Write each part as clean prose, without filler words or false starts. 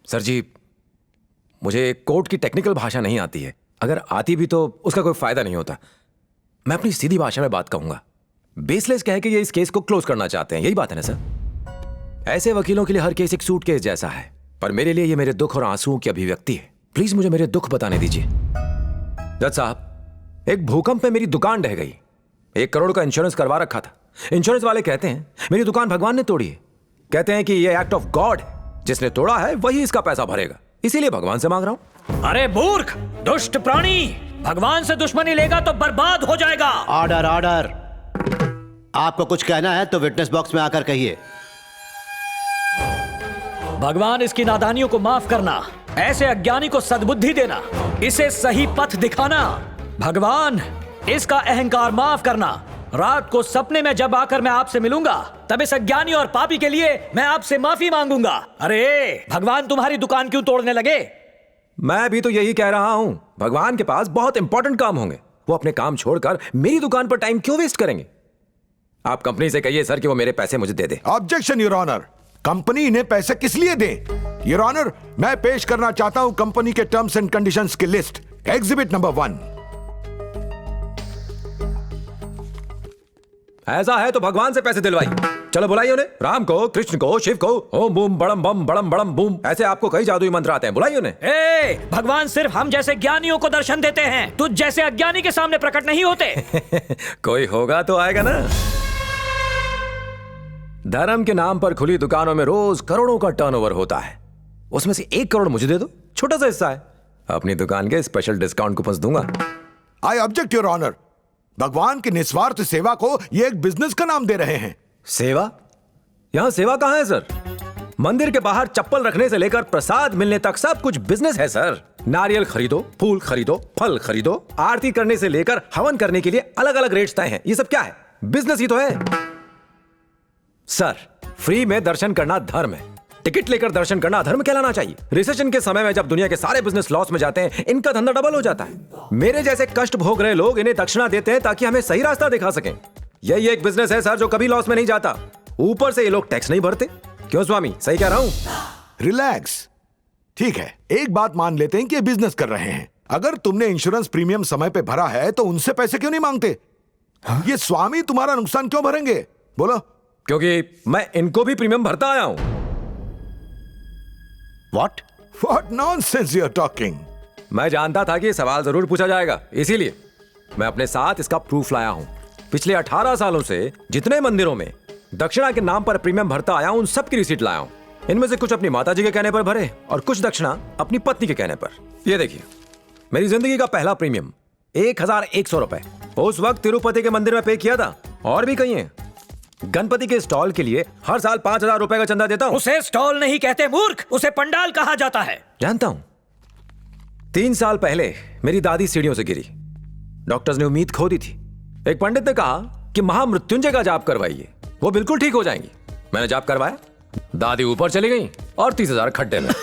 Sir जी, मुझे court की technical भाषा नहीं आती है। अगर आती भी तो उसका कोई फायदा नहीं होता। मैं अपनी सीधी भाषा में बात कहूंगा। बेसलेस कह के ये इस केस को क्लोज करना चाहते हैं, यही बात है ना सर? ऐसे वकीलों के लिए हर केस एक सूटकेस जैसा है, पर मेरे लिए ये मेरे दुख और आंसुओं की अभिव्यक्ति है। प्लीज मुझे मेरे दुख बताने दीजिए। जज साहब, एक भूकंप में मेरी दुकान ढह गई। 1 करोड़ का इंश्योरेंस करवा रखा था। इंश्योरेंस वाले कहते हैं मेरी दुकान भगवान ने तोड़ी है। कहते हैं कि ये एक्ट ऑफ गॉड है, जिसने तोड़ा है वही इसका पैसा भरेगा, इसीलिए भगवान से मांग रहा हूं। अरे मूर्ख, दुष्ट प्राणी, भगवान से दुश्मनी लेगा तो बर्बाद हो जाएगा। Order order. आपको कुछ कहना है तो विटनेस बॉक्स में आकर कहिए। भगवान इसकी नादानियों को माफ करना, ऐसे अज्ञानी को सद्बुद्धि देना, इसे सही पथ दिखाना। भगवान इसका अहंकार माफ करना। रात को सपने में जब आकर मैं आपसे मिलूंगा तब इस अज्ञानी और पापी के लिए मैं आपसे माफी मांगूंगा। अरे भगवान तुम्हारी दुकान क्यों तोड़ने लगे? मैं भी तो यही कह रहा हूं। भगवान के पास बहुत इंपॉर्टेंट काम होंगे, वो अपने काम छोड़कर मेरी दुकान पर टाइम क्यों वेस्ट करेंगे? आप कंपनी से कहिए सर कि वो मेरे पैसे मुझे दे दे। Objection your honour. कंपनी इन्हें पैसे किस लिए दे? योर ऑनर, मैं पेश करना चाहता हूं कंपनी के टर्म्स एंड कंडीशंस की लिस्ट। Exhibit number 1। ऐसा है तो भगवान से पैसे दिलवाई। चलो बुलाइए उन्हें, राम को, कृष्ण को, शिव को। ओम बूम बड़म बम बड़म बड़म बूम, ऐसे आपको कई जादुई मंत्र आते हैं, बुलाइए उन्हें। भगवान सिर्फ हम जैसे ज्ञानियों को दर्शन देते हैं, तुझ जैसे अज्ञानी के सामने प्रकट नहीं होते। कोई होगा तो आएगा ना। धर्म के नाम पर खुली दुकानों में रोज करोड़ों का टर्नओवर होता है, उसमें से 1 करोड़ मुझे दे दो, छोटा सा हिस्सा है। अपनी दुकान के स्पेशल डिस्काउंट कूपन दूंगा। I object your honour. भगवान की निस्वार्थ सेवा को ये एक बिजनेस का नाम दे रहे हैं। सेवा? यहां सेवा कहां है सर? मंदिर के बाहर चप्पल रखने से लेकर प्रसाद मिलने तक सब कुछ बिजनेस है सर। नारियल खरीदो, फूल खरीदो, फल खरीदो, आरती करने से लेकर हवन करने के लिए अलग अलग रेट्स तय हैं। ये सब क्या है? बिजनेस ही तो है सर। फ्री में दर्शन करना धर्म है, टिकट लेकर दर्शन करना धर्म कहलाना चाहिए। रिसेशन के समय में जब दुनिया के सारे बिजनेस लॉस में जाते हैं, इनका धंधा डबल हो जाता है। मेरे जैसे कष्ट भोग रहे लोग इन्हें दक्षिणा देते हैं ताकि हमें सही रास्ता दिखा सकें। यही एक बिजनेस है सर जो कभी लॉस में नहीं जाता। ऊपर से ये लोग टैक्स नहीं भरते। क्यों स्वामी, सही कह रहा हूं? रिलैक्स। ठीक है, एक बात मान लेते हैं कि ये बिजनेस कर रहे हैं। अगर तुमने इंश्योरेंस प्रीमियम समय पे भरा है तो उनसे पैसे क्यों नहीं मांगते? ये स्वामी तुम्हारा नुकसान क्यों भरेंगे? बोलो। क्योंकि मैं इनको भी प्रीमियम भरता आया हूं। What nonsense you're talking? मैं जानता था कि ये सवाल जरूर पूछा जाएगा, इसीलिए मैं अपने साथ इसका प्रूफ लाया हूं। पिछले 18 सालों से जितने मंदिरों में दक्षिणा के नाम पर प्रीमियम भरता आया हूं, उन सब की रिसीट लाया हूं। इनमें से कुछ अपनी माताजी के कहने पर भरे और कुछ दक्षिणा अपनी पत्नी के कहने पर। ये देखिए, मेरी जिंदगी का पहला प्रीमियम 1100 रुपए उस वक्त तिरुपति के मंदिर में पे किया था। और भी कहीं है। गणपति के स्टॉल के लिए हर साल 5000 रुपए का चंदा देता हूं। उसे स्टॉल नहीं कहते मूर्ख, उसे पंडाल कहा जाता है। जानता हूं। 3 साल पहले मेरी दादी सीढ़ियों से गिरी। डॉक्टर्स ने उम्मीद खो दी थी। एक पंडित ने कहा कि महामृत्युंजय का जाप करवाइए, वो बिल्कुल ठीक हो जाएंगी। मैंने जाप करवाया, दादी ऊपर चली गई और 30,000 खड्डे में।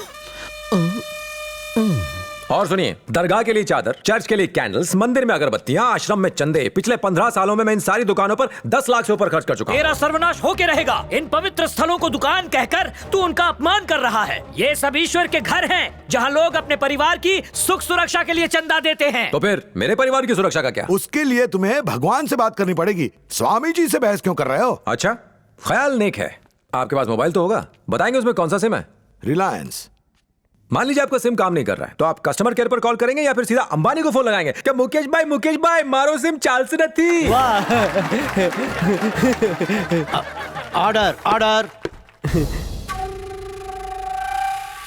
और सुनिए, दरगाह के लिए चादर, चर्च के लिए कैंडल्स, मंदिर में अगरबत्तियां, आश्रम में चंदे। पिछले 15 सालों में मैं इन सारी दुकानों पर 10 लाख से ऊपर खर्च कर चुका हूं। तेरा सर्वनाश होके रहेगा। इन पवित्र स्थलों को दुकान कहकर तू उनका अपमान कर रहा है। ये सब ईश्वर के घर हैं, जहां लोग अपने परिवार की सुख सुरक्षा के लिए चंदा देते हैं। तो फिर मेरे परिवार की सुरक्षा का क्या? उसके लिए तुम्हें भगवान से बात करनी पड़ेगी। स्वामी जी से बहस क्यों कर रहे हो? अच्छा, ख्याल नेक है। आपके पास मोबाइल तो होगा, बताएंगे उसमें कौन सा सिम है? रिलायंस। मान लीजिए आपका सिम काम नहीं कर रहा है, तो आप कस्टमर केयर पर कॉल करेंगे या फिर सीधा अंबानी को फोन लगाएंगे? क्या मुकेश भाई मारो सिम चाल से नहीं। Order order.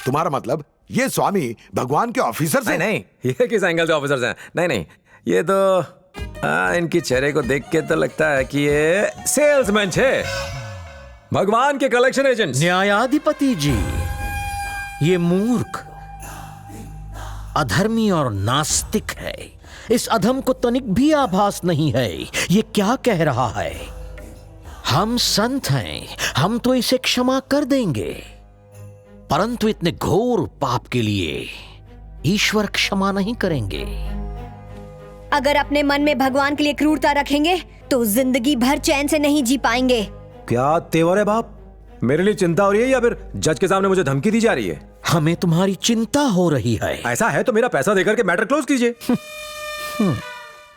तुम्हारा मतलब ये स्वामी भगवान के ऑफिसर से? नहीं, ये किस एंगल से ऑफिसर्स हैं? नहीं, ये तो इनकी चेहरे को देख के तो लगता है कि ये सेल्समैन है, भगवान के कलेक्शन एजेंट। न्यायाधिपति जी, ये मूर्ख, अधर्मी और नास्तिक है। इस अधम को तनिक भी आभास नहीं है ये क्या कह रहा है। हम संत हैं, हम तो इसे क्षमा कर देंगे, परंतु इतने घोर पाप के लिए ईश्वर क्षमा नहीं करेंगे। अगर अपने मन में भगवान के लिए क्रूरता रखेंगे तो जिंदगी भर चैन से नहीं जी पाएंगे। क्या तेवर है बाप? मेरे लिए चिंता हो रही है या फिर जज के सामने मुझे धमकी दी जा रही है? हमें तुम्हारी चिंता हो रही है। ऐसा है तो मेरा पैसा देकर के मैटर क्लोज कीजिए।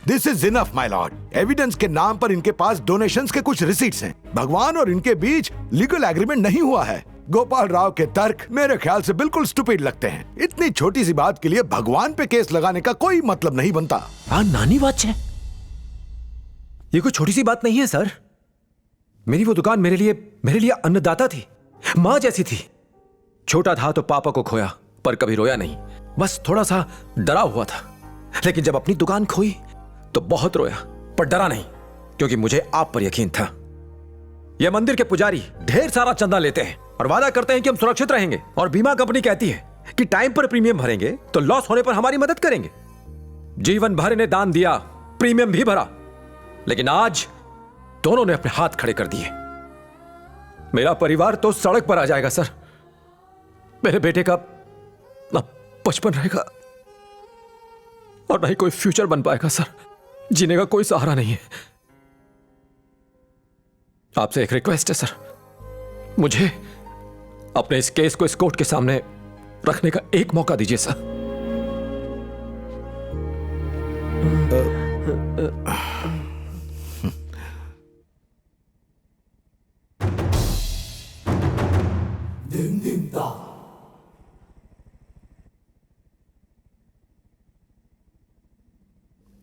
This is enough my Lord. Evidence के नाम पर इनके पास डोनेशंस के कुछ रिसीट्स हैं। भगवान और इनके बीच लीगल एग्रीमेंट नहीं हुआ है। गोपाल राव के तर्क मेरे ख्याल से बिल्कुल स्टूपिड लगते हैं। इतनी छोटी सी बात के लिए भगवान पे केस लगाने का कोई मतलब नहीं बनता। नानी बात है। ये कोई छोटी सी बात नहीं है सर। मेरी वो दुकान मेरे लिए अन्नदाता थी, मां जैसी थी। छोटा था तो पापा को खोया, पर कभी रोया नहीं, बस थोड़ा सा डरा हुआ था। लेकिन जब अपनी दुकान खोई तो बहुत रोया, पर डरा नहीं, क्योंकि मुझे आप पर यकीन था। यह मंदिर के पुजारी ढेर सारा चंदा लेते हैं और वादा करते हैं कि हम सुरक्षित रहेंगे, और बीमा कंपनी कहती है कि टाइम पर प्रीमियम भरेंगे तो लॉस होने पर हमारी मदद करेंगे। जीवन भर इन्हें दान दिया, प्रीमियम भी भरा, लेकिन आज दोनों ने अपने हाथ खड़े कर दिए। मेरा परिवार तो सड़क पर आ जाएगा सर। मेरे बेटे का ना बचपन रहेगा और ना ही कोई फ्यूचर बन पाएगा सर। जीने का कोई सहारा नहीं है। आपसे एक रिक्वेस्ट है सर, मुझे अपने इस केस को इस कोर्ट के सामने रखने का एक मौका दीजिए सर।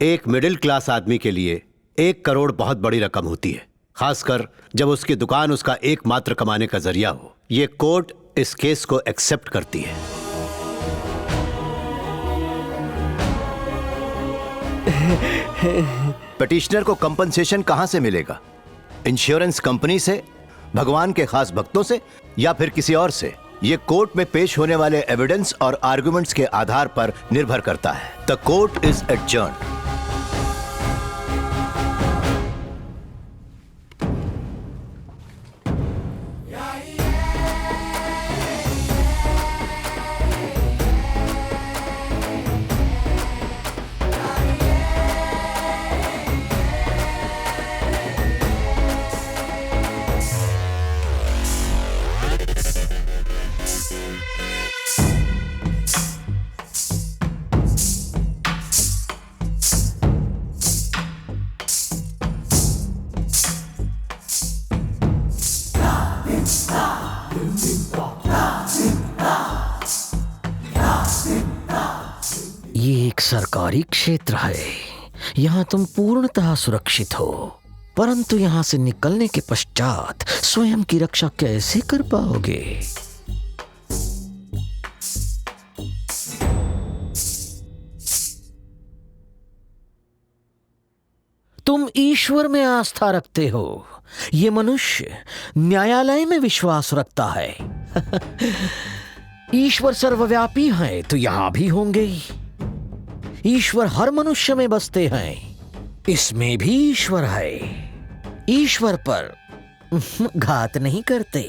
एक मिडिल क्लास आदमी के लिए 1 करोड़ बहुत बड़ी रकम होती है, खासकर जब उसकी दुकान उसका एकमात्र कमाने का जरिया हो। यह कोर्ट इस केस को एक्सेप्ट करती है। पिटिशनर को कंपनसेशन कहां से मिलेगा? इंश्योरेंस कंपनी से, भगवान के खास भक्तों से, या फिर किसी और से? यह कोर्ट में पेश होने वाले एविडेंस और आर्गुमेंट्स के आधार पर निर्भर करता है। The court is adjourned. ये एक सरकारी क्षेत्र है, यहाँ तुम पूर्णतः सुरक्षित हो, परंतु यहाँ से निकलने के पश्चात स्वयं की रक्षा कैसे कर पाओगे? तुम ईश्वर में आस्था रखते हो, ये मनुष्य न्यायालय में विश्वास रखता है। ईश्वर सर्वव्यापी है तो यहां भी होंगे। ईश्वर हर मनुष्य में बसते हैं, इसमें भी ईश्वर है। ईश्वर पर घात नहीं करते।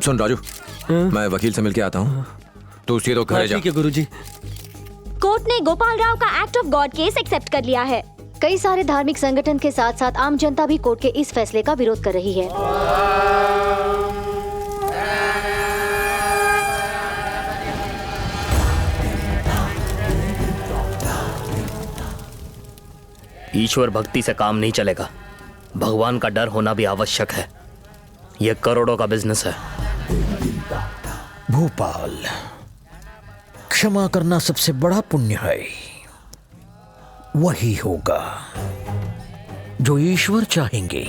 सुन राजू, मैं वकील से मिलके आता हूँ, तू उसी तो घरे जा। ठीक है गुरुजी। कोर्ट ने गोपाल राव का act of God case accept कर लिया है। कई सारे धार्मिक संगठन के साथ साथ आम जनता भी कोर्ट के इस फैसले का विरोध कर रही है। ईश्वर भक्ति से काम नहीं चलेगा, भगवान का डर होना भी आवश्यक है। यह करोड़ों का बिजनेस है। भोपाल, क्षमा करना सबसे बड़ा पुण्य है। वही होगा जो ईश्वर चाहेंगे।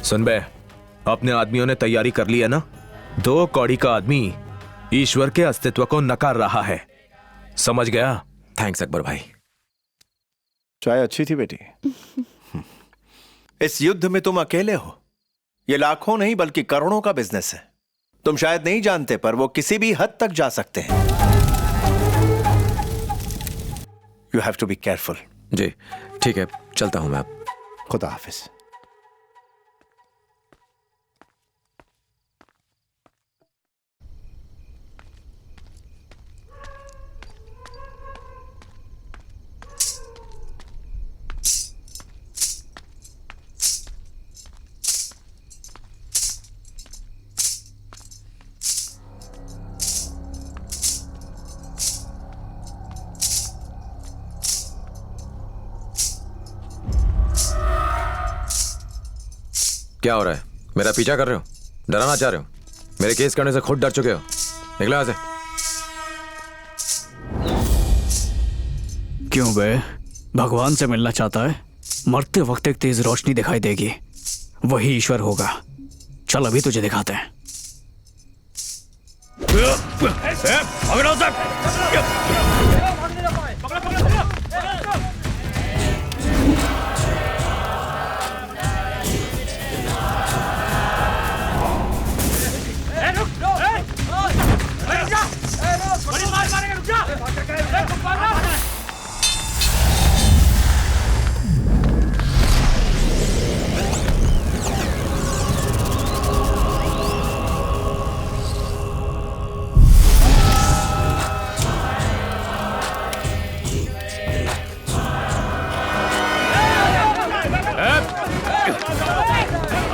सुन बे, अपने आदमियों ने तैयारी कर ली है ना? 2 कौड़ी का आदमी ईश्वर के अस्तित्व को नकार रहा है, समझ गया? थैंक्स अकबर भाई। चाय अच्छी थी बेटी। इस युद्ध में तुम अकेले हो। ये लाखों नहीं बल्कि करोड़ों का बिजनेस है। तुम शायद नहीं जानते पर वो किसी भी हद तक जा सकते हैं। You have to be careful. जी ठीक है, चलता हूं मैं अब। खुदा हाफिज। क्या हो रहा है? मेरा पीछा कर रहे हो? डराना चाह रहे हो? मेरे केस करने से खुद डर चुके हो। निकलो यहाँ से। क्यों बे? भगवान से मिलना चाहता है? मरते वक्त एक तेज रोशनी दिखाई देगी, वही ईश्वर होगा। चल अभी तुझे दिखाते हैं।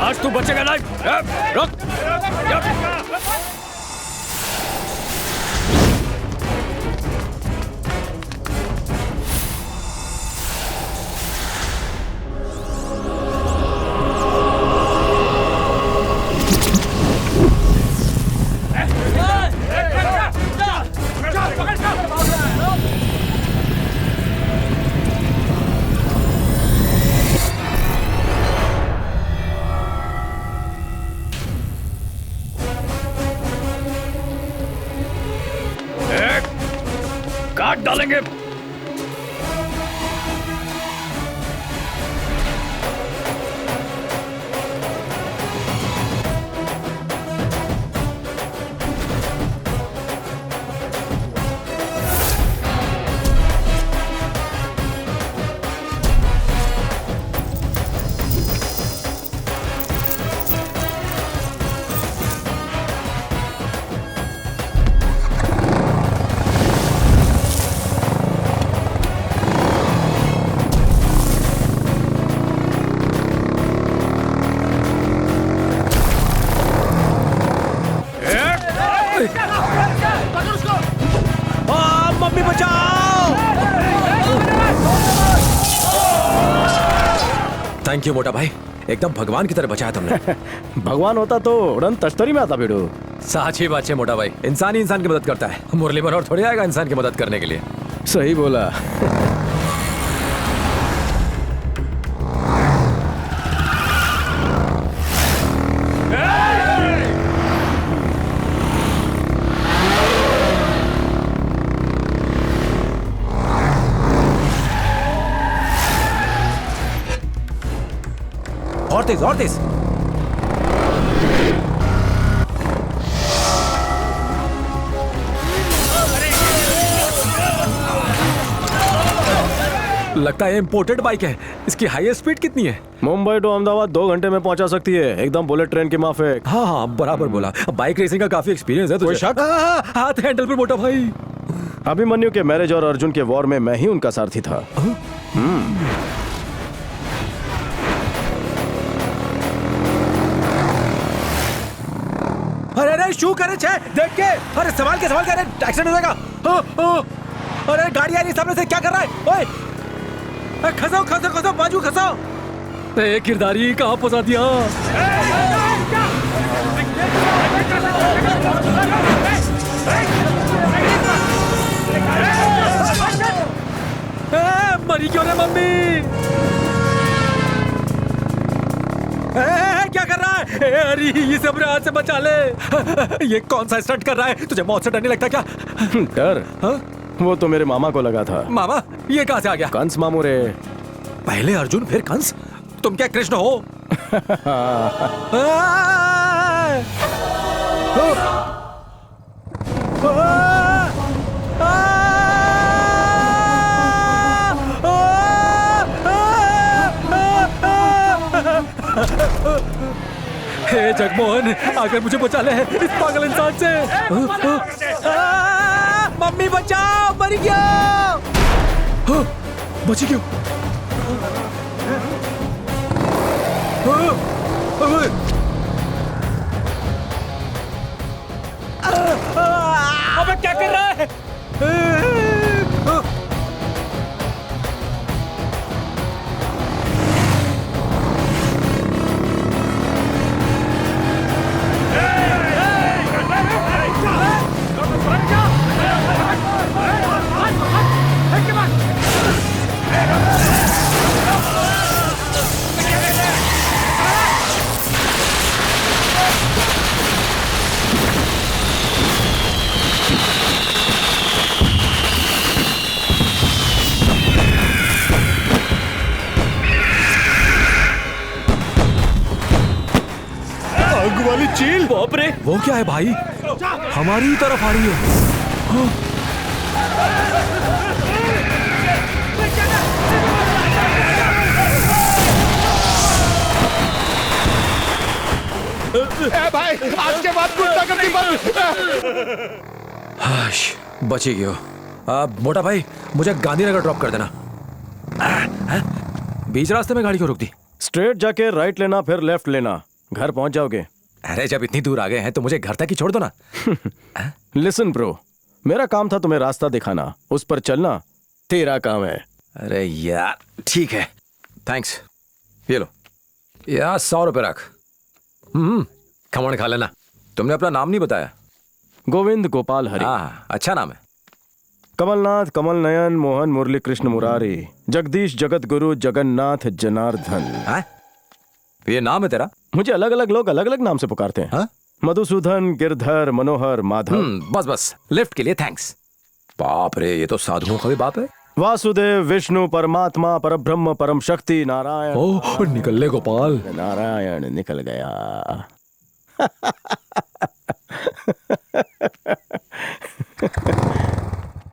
आज तू बचेगा नहीं। रुक। काट डालेंगे। मम्मी बचाओ। थैंक यू मोटा भाई, एकदम भगवान की तरह बचाया तुमने। भगवान होता तो उड़न तश्तरी में आता बेड़ू। साची बात है मोटा भाई, इंसान ही इंसान की मदद करता है। मुरली मनोहर थोड़ी आएगा इंसान की मदद करने के लिए। सही बोला। और तेज और तेज। लगता है इंपोर्टेड बाइक है। इसकी हाईएस्ट स्पीड कितनी है? मुंबई टू अहमदाबाद 2 घंटे में पहुंचा सकती है, एकदम बुलेट ट्रेन की माफिक। हाँ हाँ बराबर बोला। बाइक रेसिंग का काफी एक्सपीरियंस है तुझे। कोई शक? हाथ हैंडल पे मोटा भाई। अभिमन्यु के मैरिज और अर्जुन के वॉर में मैं ही उनका सारथी था। अरे अरे शू करे छे देख के। अरे सवाल के सवाल करे, एक्सीडेंट हो जाएगा। अरे गाड़ी आ रही सामने से, क्या कर रहा है? ओए खसाओ खसाओ खसाओ, बाजू खसाओ। किरदारी कहाँ फंसा दिया? मरी क्यों रे मम्मी? क्या कर रहा है? अरे इसे अपने हाथ से बचा ले। ये कौन सा स्टंट कर रहा है? तुझे मौत से डर नहीं लगता क्या? डर? वो तो मेरे मामा को लगा था। मामा? ये कहाँ से आ गया? कंस मामू रे। पहले अर्जुन फिर कंस? तुम क्या कृष्ण हो? हे जगमोहन, आकर मुझे बचा ले इस पागल इंसान से। मम्मी बचाओ, मर गया। बची क्यों? अबे क्या कर रहा है? आग वाली चील, बाप रे, वो क्या है भाई? हमारी ही तरफ आ रही है। भाई, आज के बाद गुंडागर्दी बंद। हाश, बची गयो। मोटा भाई, मुझे गांधीनगर ड्रॉप कर देना। बीच रास्ते में गाड़ी क्यों रोक दी? स्ट्रेट जाके राइट लेना, फिर लेफ्ट लेना, घर पहुंच जाओगे। अरे जब इतनी दूर आ गए हैं तो मुझे घर तक ही छोड़ दो ना। लिसन ब्रो, मेरा काम था तुम्हें रास्ता दिखाना, उस पर चलना तेरा काम है। अरे यार ठीक है, थैंक्स। ये लो यार, 100 रुपए रख। खमण खा लेना। तुमने अपना नाम नहीं बताया। गोविंद गोपाल हरि। हाँ, अच्छा नाम है। कमलनाथ, कमल नयन, मोहन मुरली कृष्ण मुरारी, जगदीश जगत गुरु जगन्नाथ जनार्दन। हाँ? ये नाम है तेरा? मुझे अलग अलग लोग अलग अलग नाम से पुकारते हैं। हाँ? मधुसूदन, गिरधर, मनोहर, माधव। बस बस, लिफ्ट के लिए थैंक्स। बाप रे, ये तो साधुओं का भी बाप है। वासुदेव, विष्णु, परमात्मा, परब्रह्म, परम शक्ति, नारायण। ओह, निकल ले गोपाल। नारायण निकल गया।